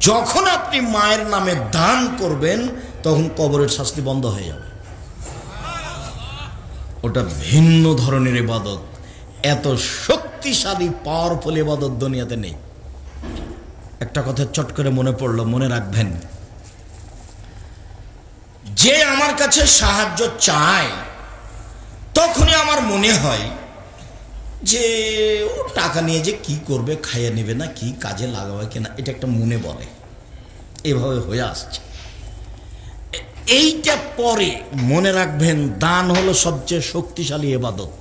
যখন আপনি মায়ের নামে দান করবেন তখন কবরের শাস্তি বন্ধ হয়ে যাবে। ওটা ভিন্ন ধরনের ইবাদত। এত শক্তিশালী পাওয়ারফুল ইবাদত দুনিয়াতে নেই। একটা কথা চট করে মনে পড়লো, মনে রাখবেন, যে আমার কাছে সাহায্য চায় তখনই আমার মনে হয় যে ও টাকা নিয়ে যে কি করবে, খাইয়ে নেবে না কি কাজে লাগাবে কিনা, এটা একটা মনে বলে। এভাবে হয়ে আসছে। এইটা পরে মনে রাখবেন, দান হলো সবচেয়ে শক্তিশালী ইবাদত।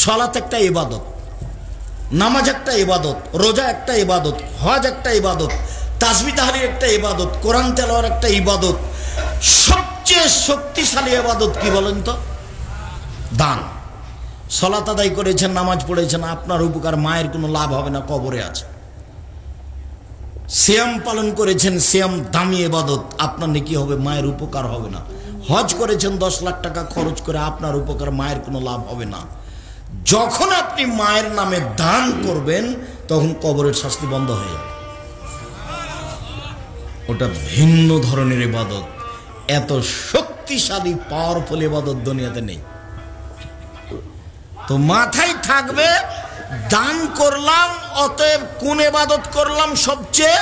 সালাত একটা ইবাদত, নামাজ একটা ইবাদত, রোজা একটা ইবাদত, হজ একটা ইবাদত, তাসবিহ তাহলিল একটা ইবাদত, কোরআন তেলাওয়াত একটা ইবাদত। সবচেয়ে শক্তিশালী ইবাদত কি বলেন তো? দান। সালাত আদায় করেছেন, নামাজ পড়েছেন, আপনার উপকার, মায়ের কোনো লাভ হবে না, কবরে আছে। সিয়াম পালন করেছেন, সিয়াম দামি ইবাদত, আপনার নেকি হবে, মায়ের উপকার হবে না। হজ করেছেন 10 লাখ টাকা খরচ করে, আপনার উপকার, মায়ের কোনো লাভ হবে না। যখন আপনি মায়ের নামে দান করবেন তখন কবরের শাস্তি বন্ধ হয়ে যাবে। ওটা ভিন্ন ধরনের ইবাদত। এত শক্তিশালী পাওয়ারফুল ইবাদত দুনিয়াতে নেই। তো মাথায় থাকবে, দান করলাম, অতএব কোন ইবাদত করলাম? সবচেয়ে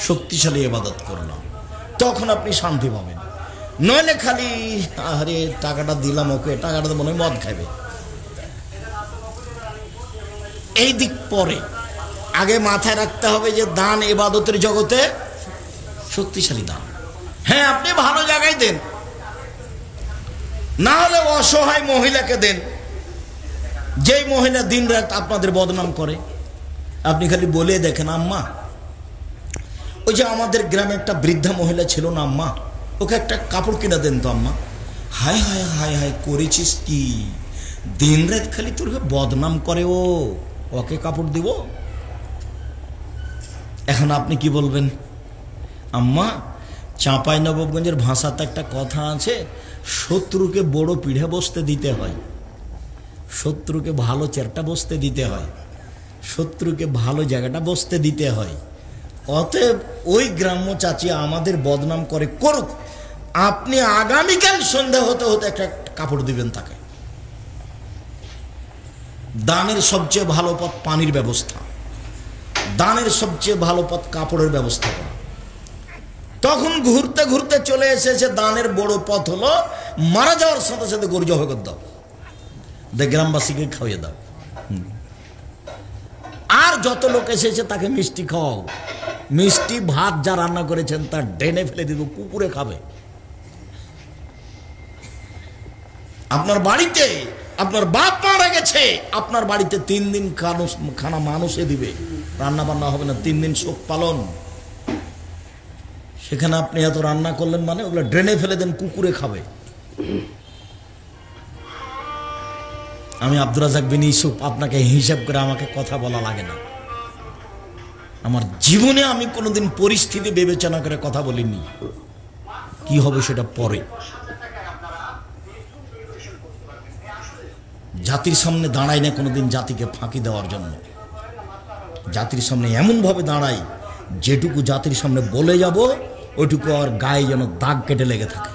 শক্তিশালী ইবাদত করলাম। তখন আপনি শান্তি পাবেন। নইলে খালি আরে টাকাটা দিলাম ওকে, টাকাটা মনে হয় মদ খাবে, এই দিক পরে। আগে মাথায় রাখতে হবে যে দান ইবাদতের জগতে শক্তিশালী দান। হ্যাঁ, আপনি ভালো জায়গায় দেন, না হলে অসহায় মহিলাকে দেন, যেই মহিলা দিন রাত আপনাদের বদনাম করে। আপনি খালি বলে দেখেন, আম্মা, ওই যে আমাদের গ্রামে একটা বৃদ্ধা মহিলা ছিল না আম্মা, ওকে একটা কাপড় কিনে দেন তো আম্মা। হায় হায় হায় হায়, করেছিস কি? দিন রাত খালি তোর বদনাম করে, ওকে কাপড় দিব? এখন আপনি কি বলবেন? আম্মা, চাঁপাইনবাবগঞ্জের ভাষাতে একটা কথা আছে, শত্রুকে বড় পিঠে বসতে দিতে হয়, শত্রুকে ভালো চেয়ারটা বসতে দিতে হয়, শত্রুকে ভালো জায়গাটা বসতে দিতে হয়। অতএব ওই গ্রাম্য চাচি আমাদের বদনাম করে, করুক, আপনি আগামীকাল সন্ধ্যা হতে হতে একটা কাপড় দিবেন তাকে। দানের সবচেয়ে ভালো পথ পানির ব্যবস্থা, দানের সবচেয়ে ভালো পথ কাপড়ের ব্যবস্থা করা। তখন ঘুরতে ঘুরতে চলে এসেছে দানের বড় পথ হলো মারা যাওয়ার সাথে সাথে গরু জবাই করে দাও, গ্রামবাসীকে খাওয়িয়ে দাও। আর যত লোক এসেছে তাকে মিষ্টি খাওয়াও, মিষ্টি ভাত যা রান্না করেছেন তা ডেনে ফেলে দিব, কুকুরে খাবে। আপনার বাড়িতে আপনার বাপ মারা গেছে, আপনার বাড়িতে 3 দিন খানা মানুষে দিবে, রান্না বান্না হবে না, 3 দিন শোক পালন। সেখানে আপনি এত রান্না করলেন মানে ওগুলো ড্রেনে ফেলে দেন, কুকুরে খাবে। আমি আব্দুর রাজ্জাক বিন ইউসুফ, আপনাকে হিসাব করে আমাকে কথা বলা লাগে না। আমার জীবনে আমি কোনোদিন পরিস্থিতি বিবেচনা করে কথা বলিনি, কি হবে সেটা পরে। জাতির সামনে দাঁড়াই না কোনোদিন জাতিকে ফাঁকি দেওয়ার জন্য। জাতির সামনে এমনভাবে দাঁড়াই যেটুকু জাতির সামনে বলে যাব ওইটুকু আর গায়ে যেন দাগ কেটে লেগে থাকে।